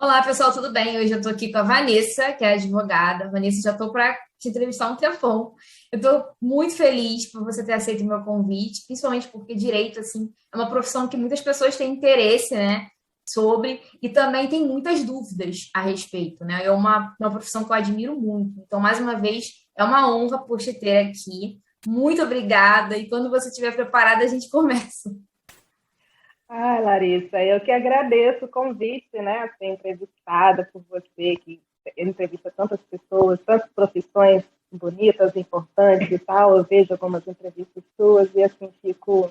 Olá, pessoal, tudo bem? Hoje eu estou aqui com a Vanessa, que é advogada. Vanessa, já estou para te entrevistar há um tempão. Eu estou muito feliz por você ter aceito o meu convite, principalmente porque direito, assim, é uma profissão que muitas pessoas têm interesse, né, sobre, e também tem muitas dúvidas a respeito, né? É uma profissão que eu admiro muito. Então, mais uma vez, é uma honra por te ter aqui. Muito obrigada. E quando você estiver preparada, a gente começa. Ah, Larissa, eu que agradeço o convite, né, a ser entrevistada por você, que entrevista tantas pessoas, tantas profissões bonitas, importantes e tal. Eu vejo algumas entrevistas suas e assim fico.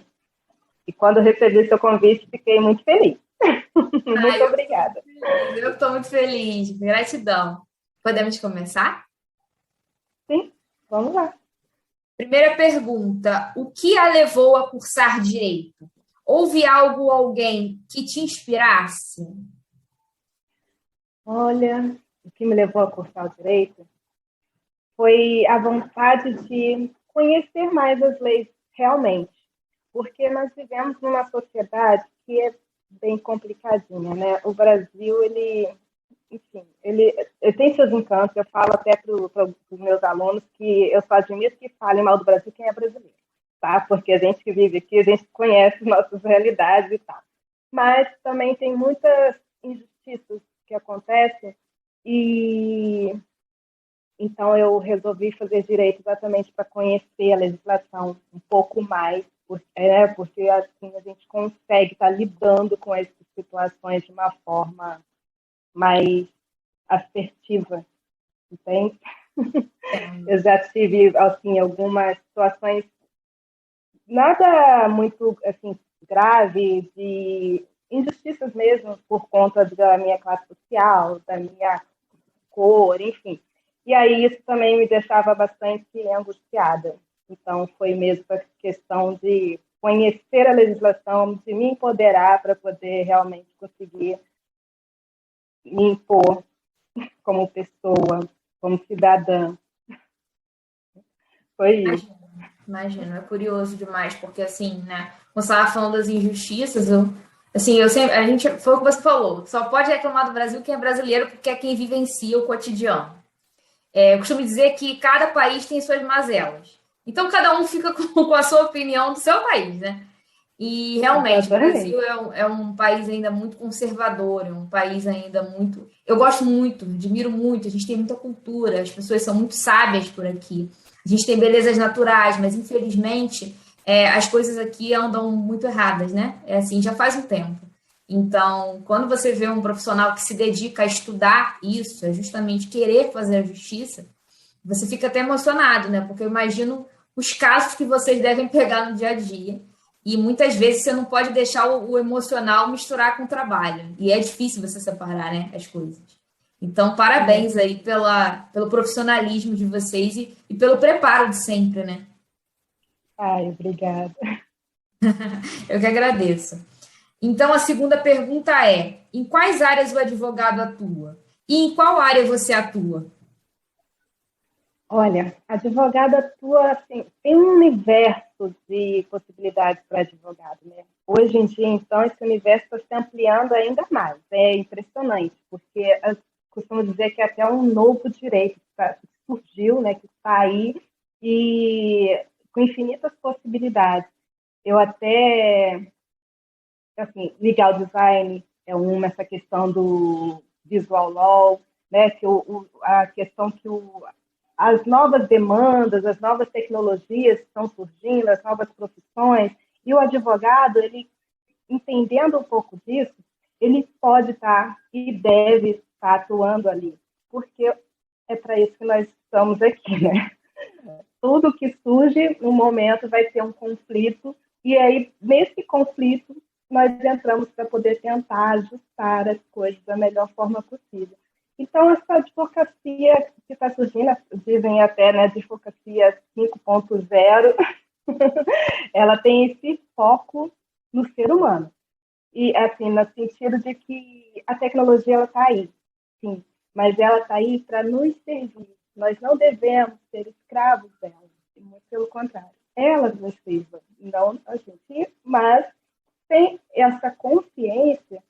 E quando eu recebi seu convite, fiquei muito feliz. Muito obrigada. Eu estou muito feliz. Gratidão. Podemos começar? Sim, vamos lá. Primeira pergunta: o que a levou a cursar direito? Houve algo ou alguém que te inspirasse? Olha, o que me levou a cursar o direito foi a vontade de conhecer mais as leis realmente, porque nós vivemos numa sociedade que é bem complicadinha, né? O Brasil, enfim, ele tem seus encantos. Eu falo até para os meus alunos que eu só admito que falem mal do Brasil quem é brasileiro, tá? Porque a gente que vive aqui, a gente conhece nossas realidades e tal. Mas também tem muitas injustiças que acontecem e então, eu resolvi fazer direito exatamente para conhecer a legislação um pouco mais, porque assim a gente consegue estar lidando com essas situações de uma forma mais assertiva, entende? Eu já tive assim algumas situações nada muito assim grave de injustiças mesmo por conta da minha classe social, da minha cor, enfim. E aí isso também me deixava bastante angustiada. Então foi mesmo a questão de conhecer a legislação, de me empoderar para poder realmente conseguir me impor como pessoa, como cidadã. Foi isso. Imagino, imagino, é curioso demais, porque assim, né? Quando você estava falando das injustiças, eu sempre, a gente, foi o que você falou, só pode reclamar do Brasil quem é brasileiro, porque é quem vivencia o cotidiano. Eu costumo dizer que cada país tem suas mazelas. Então, cada um fica com a sua opinião do seu país, né? E realmente, o Exatamente. Brasil é um país ainda muito conservador, é um país ainda muito. Eu gosto muito, admiro muito, a gente tem muita cultura, as pessoas são muito sábias por aqui. A gente tem belezas naturais, mas infelizmente as coisas aqui andam muito erradas, né? É assim, já faz um tempo. Então, quando você vê um profissional que se dedica a estudar isso, a justamente querer fazer a justiça, você fica até emocionado, né? Porque eu imagino os casos que vocês devem pegar no dia a dia. E muitas vezes você não pode deixar o emocional misturar com o trabalho. E é difícil você separar, né, as coisas. Então, parabéns Muito. aí pelo profissionalismo de vocês e pelo preparo de sempre, né? Ai, obrigada. Eu que agradeço. Então, a segunda pergunta é: em quais áreas o advogado atua? E em qual área você atua? Olha, a advogada atua assim, tem um universo de possibilidades para advogado, né? Hoje em dia, então, esse universo está se ampliando ainda mais. É impressionante, porque eu costumo dizer que é até um novo direito que surgiu, né, que está aí, e com infinitas possibilidades. Eu até, assim, legal design é uma, essa questão do visual law, né, que a questão que as novas demandas, as novas tecnologias estão surgindo, as novas profissões, e o advogado, ele entendendo um pouco disso, ele pode estar e deve estar atuando ali, porque é para isso que nós estamos aqui, né? Tudo que surge no momento vai ter um conflito, e aí, nesse conflito, nós entramos para poder tentar ajustar as coisas da melhor forma possível. Então, essa advocacia que está surgindo, dizem até, né, advocacia 5.0, ela tem esse foco no ser humano. E, assim, no sentido de que a tecnologia ela está aí, sim, mas ela está aí para nos servir. Nós não devemos ser escravos dela, muito pelo contrário. Ela nos sirva, não a gente, mas tem essa consciência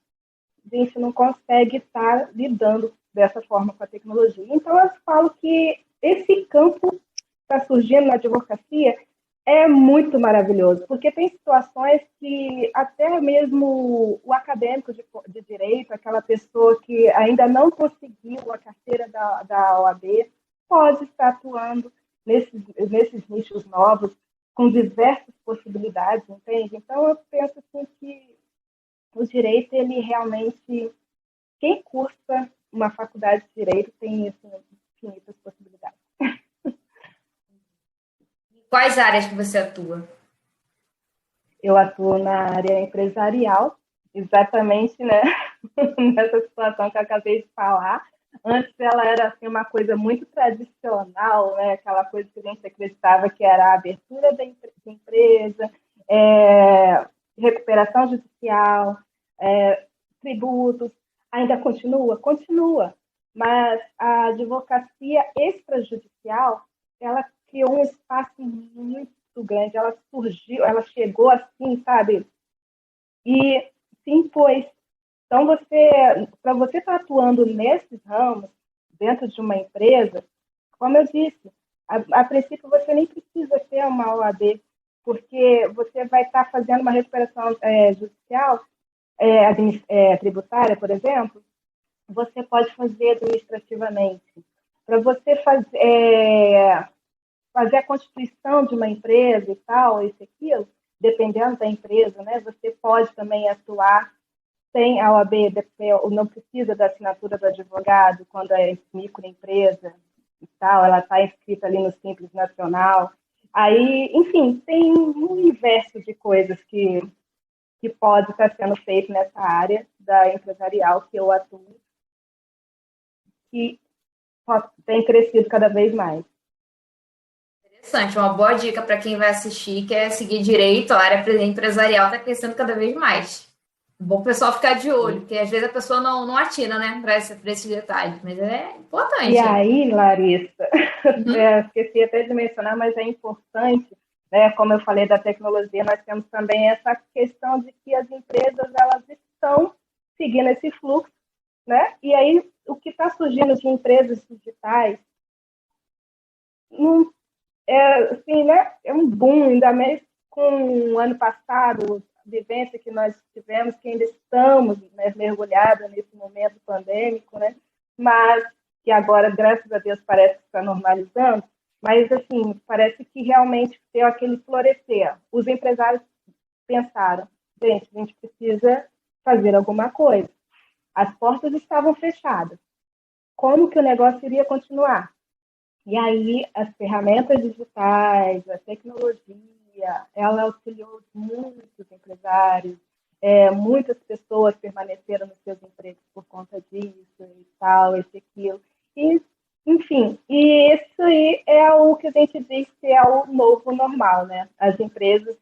gente não consegue estar lidando dessa forma com a tecnologia. Então, eu falo que esse campo que está surgindo na advocacia é muito maravilhoso, porque tem situações que até mesmo o acadêmico de direito, aquela pessoa que ainda não conseguiu a carteira da OAB, pode estar atuando nesses nichos novos, com diversas possibilidades, entende? Então, eu penso assim, que o direito, ele realmente, quem cursa uma faculdade de direito tem assim, infinitas possibilidades. Quais áreas que você atua? Eu atuo na área empresarial, exatamente, né, nessa situação que eu acabei de falar. Antes ela era assim, uma coisa muito tradicional, né, aquela coisa que a gente acreditava que era a abertura da empresa, recuperação judicial, tributos, ainda continua, mas a advocacia extrajudicial, ela criou um espaço muito grande, ela surgiu, ela chegou assim, sabe? E se impôs. Então, para você estar atuando nesses ramos, dentro de uma empresa, como eu disse, a princípio você nem precisa ter uma OAB, porque você vai estar fazendo uma recuperação judicial, tributária, por exemplo, você pode fazer administrativamente. Para você fazer a constituição de uma empresa e tal, isso e aquilo, dependendo da empresa, né, você pode também atuar sem a OAB, não precisa da assinatura do advogado quando é microempresa e tal, ela está inscrita ali no Simples Nacional. Aí, enfim, tem um universo de coisas que pode estar sendo feito nessa área da empresarial que eu atuo, que tem crescido cada vez mais. Interessante, uma boa dica para quem vai assistir, que é seguir direito, a área empresarial está crescendo cada vez mais. É bom o pessoal ficar de olho, porque às vezes a pessoa não atina, né, para esses detalhes, mas é E importante. aí, Larissa, Uhum. esqueci até de mencionar, mas é importante, né, como eu falei da tecnologia, nós temos também essa questão de que as empresas elas estão seguindo esse fluxo, né? E aí o que está surgindo de empresas digitais assim, né, é um boom, ainda mais com o ano passado, a vivência que nós tivemos, que ainda estamos, né, mergulhados nesse momento pandêmico, né? Mas que agora, graças a Deus, parece que está normalizando, mas, assim, parece que realmente deu aquele florescer. Os empresários pensaram, gente, a gente precisa fazer alguma coisa. As portas estavam fechadas. Como que o negócio iria continuar? E aí, as ferramentas digitais, a tecnologia, ela auxiliou muitos empresários, muitas pessoas permaneceram nos seus empregos por conta disso e tal, esse aquilo. E, enfim, e isso aí é o que a gente diz que é o novo normal, né? As empresas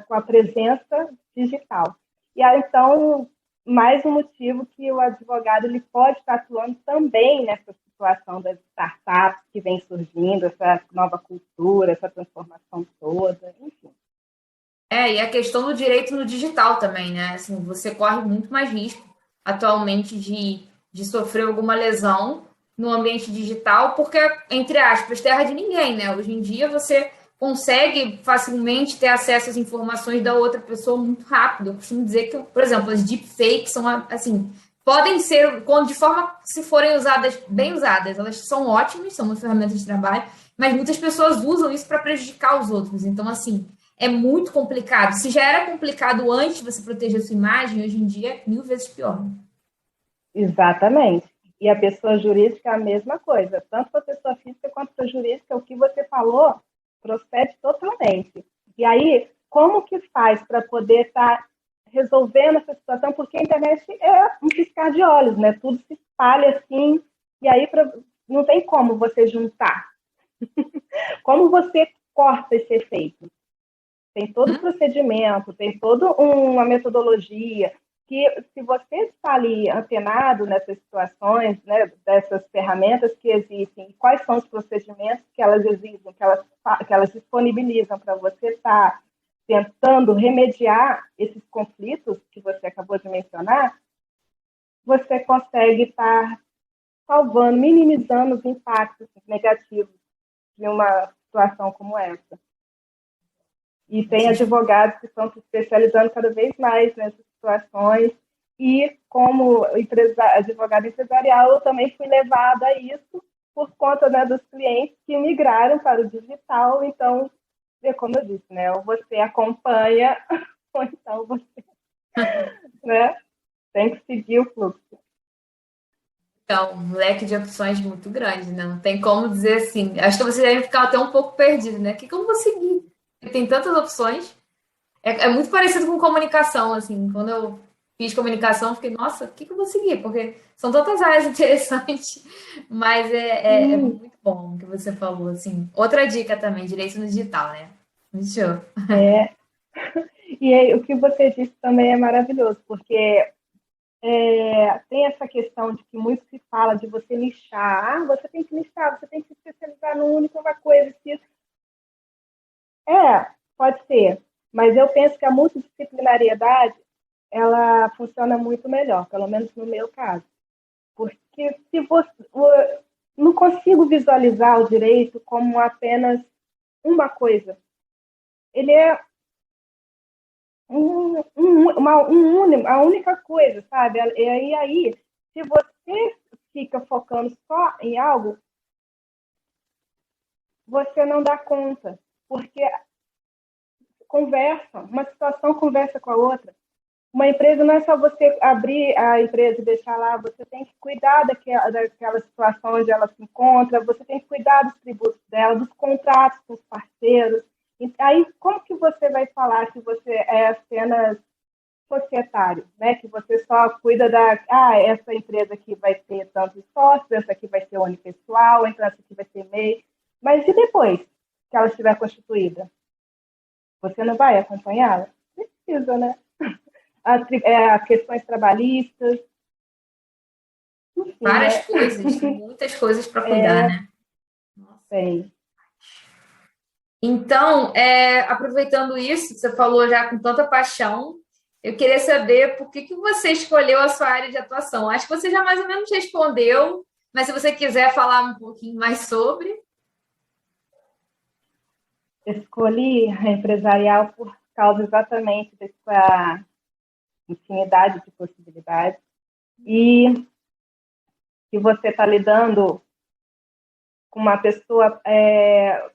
com a presença digital. E aí, então, mais um motivo que o advogado ele pode estar atuando também nessa situação das startups que vem surgindo, essa nova cultura, essa transformação toda, enfim. E a questão do direito no digital também, né? Assim, você corre muito mais risco atualmente de sofrer alguma lesão no ambiente digital, porque, entre aspas, terra de ninguém, né? Hoje em dia você consegue facilmente ter acesso às informações da outra pessoa muito rápido. Eu costumo dizer que, por exemplo, as deepfakes são, assim, podem ser, quando de forma, se forem usadas, bem usadas, elas são ótimas, são uma ferramenta de trabalho, mas muitas pessoas usam isso para prejudicar os outros. Então, assim, é muito complicado. Se já era complicado antes você proteger a sua imagem, hoje em dia é 1000 vezes pior. Exatamente. E a pessoa jurídica é a mesma coisa. Tanto para a pessoa física quanto para a jurídica, o que você falou procede totalmente. E aí, como que faz para poder estar resolvendo essa situação? Porque a internet é um piscar de olhos, né? Tudo se espalha assim, e aí não tem como você juntar. Como você corta esse efeito? Tem todo o procedimento, tem toda uma metodologia, que se você está ali antenado nessas situações, né, dessas ferramentas que existem, quais são os procedimentos que elas exigem, que elas disponibilizam para você estar tentando remediar esses conflitos que você acabou de mencionar, você consegue estar salvando, minimizando os impactos negativos de uma situação como essa. E tem advogados que estão se especializando cada vez mais nessas situações. E, como advogada empresarial, eu também fui levada a isso por conta, né, dos clientes que migraram para o digital. Então, como eu disse, né, ou você acompanha, ou então você né, tem que seguir o fluxo. Então, um leque de opções muito grande, né? Não tem como dizer assim. Acho que você deve ficar até um pouco perdido, né? O que que eu vou seguir? Porque tem tantas opções. É muito parecido com comunicação, assim. Quando eu fiz comunicação, eu fiquei, nossa, o que que eu vou seguir? Porque são tantas áreas interessantes, mas é muito bom o que você falou, assim. Outra dica também, direito no digital, né? Muito show. É, e aí, o que você disse também é maravilhoso, porque tem essa questão de que muito se fala de você nichar. Você tem que nichar, você tem que se especializar numa única coisa. Pode ser, mas eu penso que a multidisciplinariedade ela funciona muito melhor, pelo menos no meu caso. Porque se você não consigo visualizar o direito como apenas uma coisa. Ele é a única coisa, sabe? E aí, se você fica focando só em algo, você não dá conta, porque uma situação conversa com a outra. Uma empresa não é só você abrir a empresa e deixar lá, você tem que cuidar daquela situação onde ela se encontra, você tem que cuidar dos tributos dela, dos contratos com os parceiros. E aí, como que você vai falar que você é apenas societário, né? Que você só cuida essa empresa aqui vai ter tantos sócios, essa aqui vai ser unipessoal, então essa aqui vai ser MEI. Mas e depois que ela estiver constituída? Você não vai acompanhá-la? Precisa, né? As questões trabalhistas. Enfim, Várias coisas, muitas coisas para cuidar, né? Tem. Então, aproveitando isso, você falou já com tanta paixão, eu queria saber por que você escolheu a sua área de atuação. Acho que você já mais ou menos respondeu, mas se você quiser falar um pouquinho mais sobre. Escolhi a empresarial por causa exatamente dessa infinidade de possibilidades e que você está lidando com uma pessoa,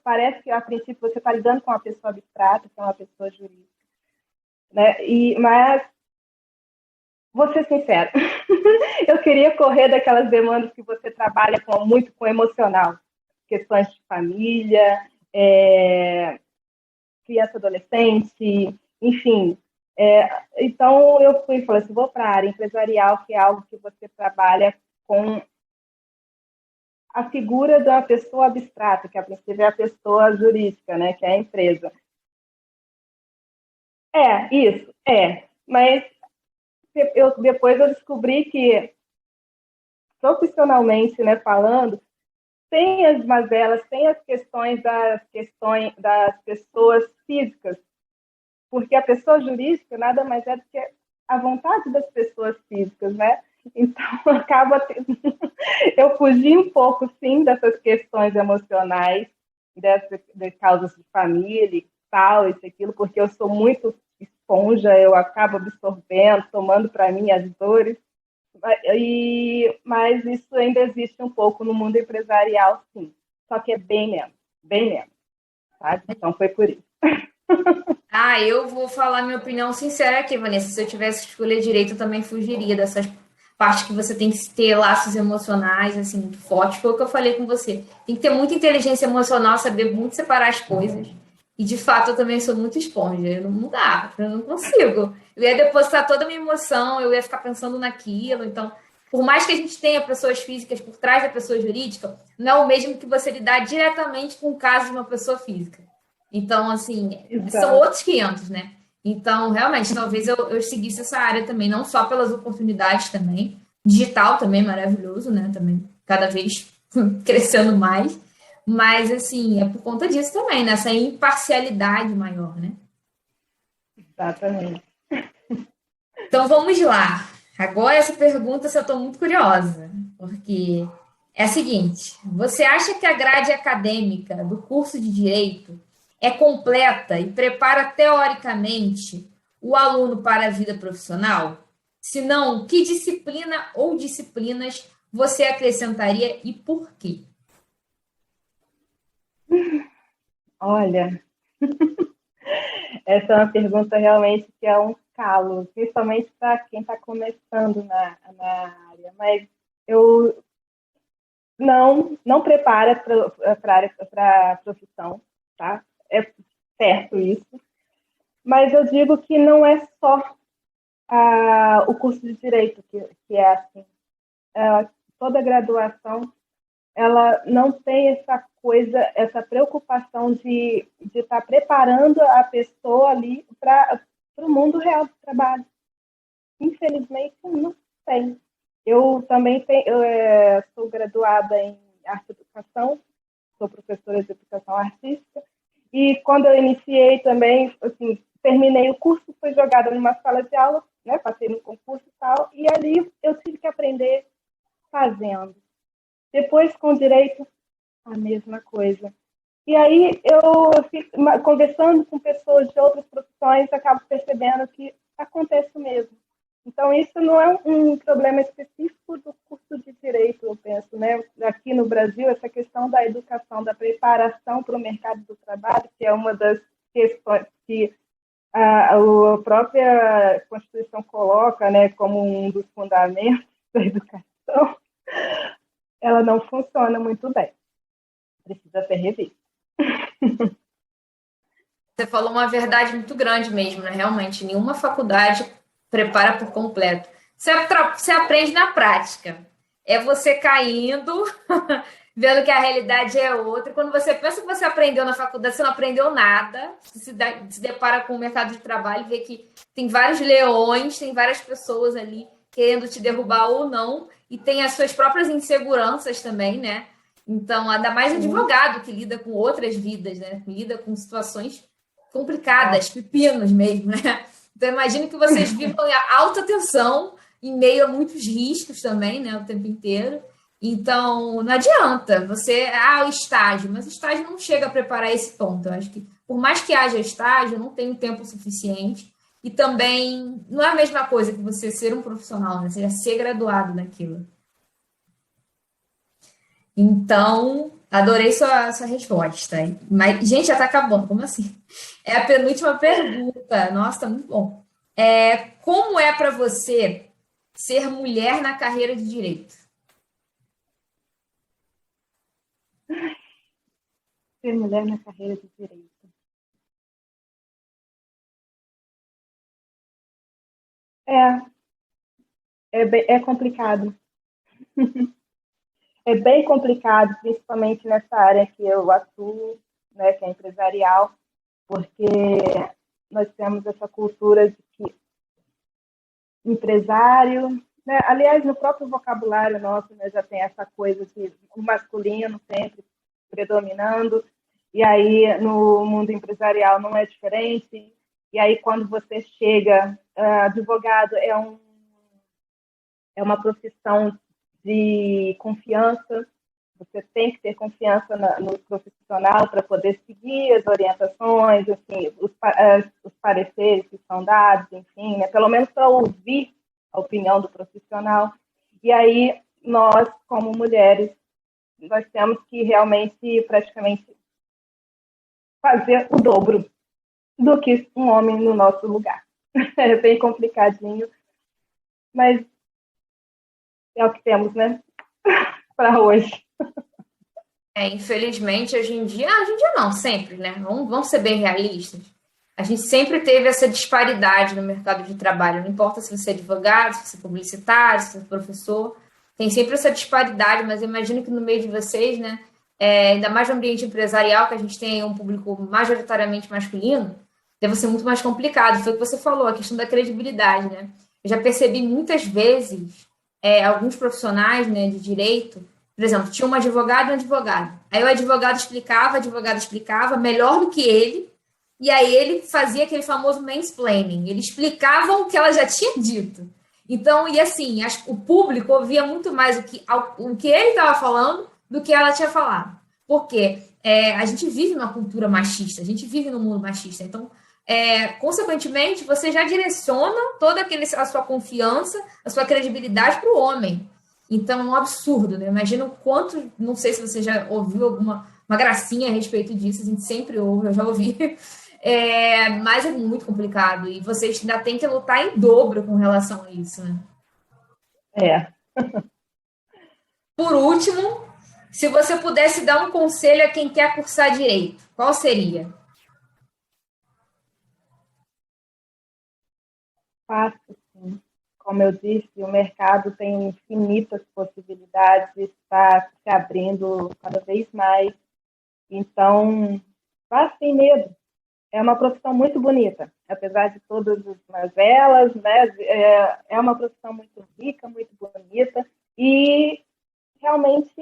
parece que a princípio você está lidando com uma pessoa abstrata, que é uma pessoa jurídica, né? Mas vou ser sincera, eu queria correr daquelas demandas que você trabalha muito com emocional, questões de família, criança, adolescente, enfim. Então eu fui e falei assim, vou para a área empresarial, que é algo que você trabalha com a figura da pessoa abstrata, que a princípio é a pessoa jurídica, né, que é a empresa. Isso. Mas depois eu descobri que, profissionalmente, né, falando, tem as mazelas, tem as questões das pessoas físicas, porque a pessoa jurídica nada mais é do que a vontade das pessoas físicas, né? Então, eu fugi um pouco, sim, dessas questões emocionais, de causas de família e tal, isso, aquilo, porque eu sou muito esponja, eu acabo absorvendo, tomando para mim as dores, mas isso ainda existe um pouco no mundo empresarial, sim, só que é bem menos, sabe? Então, foi por isso. Eu vou falar minha opinião sincera aqui, Vanessa. Se eu tivesse que escolher direito, eu também fugiria dessas partes que você tem que ter laços emocionais, assim, muito fortes. Foi o que eu falei com você. Tem que ter muita inteligência emocional, saber muito separar as coisas. E, de fato, eu também sou muito esponja. Eu não dá, eu não consigo. Eu ia depositar toda a minha emoção, eu ia ficar pensando naquilo. Então, por mais que a gente tenha pessoas físicas por trás da pessoa jurídica, não é o mesmo que você lidar diretamente com o caso de uma pessoa física. Então, assim, são outros 500, né? Então, realmente, talvez eu seguisse essa área também, não só pelas oportunidades também, digital também maravilhoso, né? Também cada vez crescendo mais, mas, assim, é por conta disso também, nessa imparcialidade maior, né? Exatamente. Então, vamos lá. Agora, essa pergunta eu estou muito curiosa, porque é a seguinte: você acha que a grade acadêmica do curso de Direito é completa e prepara teoricamente o aluno para a vida profissional? Se não, que disciplina ou disciplinas você acrescentaria e por quê? Olha, essa é uma pergunta realmente que é um calo, principalmente para quem está começando na área. Mas eu não prepara para a profissão, tá? É certo isso. Mas eu digo que não é só o curso de Direito que é assim. Toda graduação, ela não tem essa coisa, essa preocupação de estar preparando a pessoa ali para o mundo real do trabalho. Infelizmente, não tem. Eu também sou graduada em arte e educação, sou professora de educação artística, e quando eu iniciei também, assim, terminei o curso, fui jogada numa sala de aula, né, passei no concurso e tal, e ali eu tive que aprender fazendo. Depois, com direito, a mesma coisa. E aí, conversando com pessoas de outras profissões, acabo percebendo que acontece o mesmo. Então, isso não é um problema específico do curso de Direito, eu penso, né? Aqui no Brasil, essa questão da educação, da preparação para o mercado do trabalho, que é uma das questões que a própria Constituição coloca, né, como um dos fundamentos da educação, ela não funciona muito bem. Precisa ser revista. Você falou uma verdade muito grande mesmo, né? Realmente, nenhuma faculdade prepara por completo. Você aprende na prática. É você caindo, vendo que a realidade é outra. Quando você pensa que você aprendeu na faculdade, você não aprendeu nada. Você se depara com o mercado de trabalho e vê que tem vários leões, tem várias pessoas ali querendo te derrubar ou não, e tem as suas próprias inseguranças também, né? Então, ainda mais advogado que lida com outras vidas, né? Que lida com situações complicadas, pepinos mesmo, né? Então, imagino que vocês vivam em alta tensão, em meio a muitos riscos também, né? O tempo inteiro. Então, não adianta você. O estágio, mas o estágio não chega a preparar esse ponto. Eu acho que, por mais que haja estágio, não tem tempo suficiente. E também não é a mesma coisa que você ser um profissional, né? Você já ser graduado naquilo. Então, adorei sua resposta. Mas, gente, já está acabando. Como assim? É a penúltima pergunta. Nossa, tá muito bom. Como é para você ser mulher na carreira de direito? Ser mulher na carreira de direito. É complicado. É bem complicado, principalmente nessa área que eu atuo, né, que é empresarial, porque nós temos essa cultura de que empresário, né, aliás, no próprio vocabulário nosso, né, já tem essa coisa de o masculino sempre predominando, e aí no mundo empresarial não é diferente, e aí quando você chega, advogado é uma profissão de confiança, você tem que ter confiança no profissional para poder seguir as orientações, assim, os pareceres que são dados, enfim, né, pelo menos para ouvir a opinião do profissional. E aí, nós, como mulheres, nós temos que realmente, praticamente, fazer o dobro do que um homem no nosso lugar. É bem complicadinho, mas é o que temos, né, para hoje. Infelizmente, hoje em dia não, sempre, né? Vamos ser bem realistas. A gente sempre teve essa disparidade no mercado de trabalho. Não importa se você é advogado, se você é publicitário, se você é professor, tem sempre essa disparidade, mas eu imagino que no meio de vocês, né? Ainda mais no ambiente empresarial, que a gente tem um público majoritariamente masculino, deve ser muito mais complicado. Foi o que você falou, a questão da credibilidade, né? Eu já percebi muitas vezes alguns profissionais, né, de direito, por exemplo, tinha um advogado e um advogado. Aí o advogado explicava melhor do que ele, e aí ele fazia aquele famoso mansplaining. Ele explicava o que ela já tinha dito. Então, e assim, o público ouvia muito mais o que ele estava falando do que ela tinha falado. Por quê? A gente vive numa cultura machista, a gente vive num mundo machista. Então, consequentemente, você já direciona toda a sua confiança, a sua credibilidade para o homem. Então, é um absurdo, né? Imagina o quanto, não sei se você já ouviu uma gracinha a respeito disso, a gente sempre ouve, eu já ouvi. Mas é muito complicado e vocês ainda têm que lutar em dobro com relação a isso, né? É. Por último, se você pudesse dar um conselho a quem quer cursar direito, qual seria? Fácil, sim. Como eu disse, o mercado tem infinitas possibilidades, está se abrindo cada vez mais. Então, vá sem medo. É uma profissão muito bonita, apesar de todas as mazelas, né? É uma profissão muito rica, muito bonita e realmente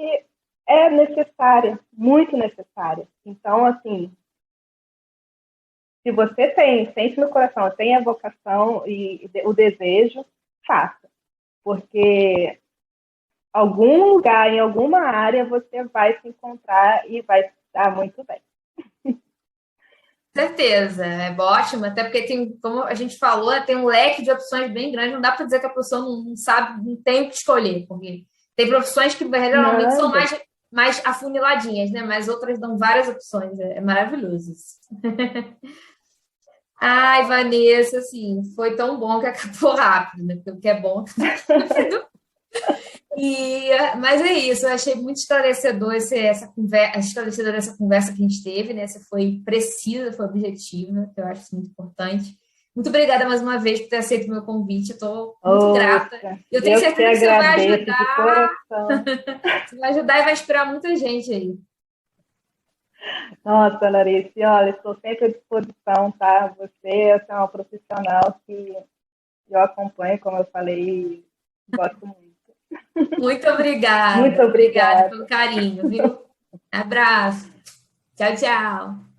é necessária, muito necessária. Então, assim, se você sente no coração, tem a vocação e o desejo, faça. Porque algum lugar, em alguma área, você vai se encontrar e vai estar muito bem. Certeza, é ótimo, até porque tem, como a gente falou, tem um leque de opções bem grande, não dá para dizer que a pessoa não sabe, não tem o que escolher, porque tem profissões que geralmente são Nada. mais afuniladinhas, né? Mas outras dão várias opções, é maravilhoso isso. Ai, Vanessa, assim, foi tão bom que acabou rápido, né? Porque o que é bom acaba rápido. Mas é isso, eu achei muito esclarecedor esclarecedora essa conversa que a gente teve, né? Você foi precisa, foi objetiva, que eu acho isso muito importante. Muito obrigada mais uma vez por ter aceito o meu convite, eu estou muito grata. Eu tenho Eu que certeza que você vai agradeço de ajudar, coração. você vai ajudar e vai inspirar muita gente aí. Nossa, Larissa, olha, estou sempre à disposição, tá? Você é uma profissional que eu acompanho, como eu falei, e gosto muito. Muito Muito obrigada. Obrigada pelo obrigada. carinho, viu? Abraço. Tchau, tchau.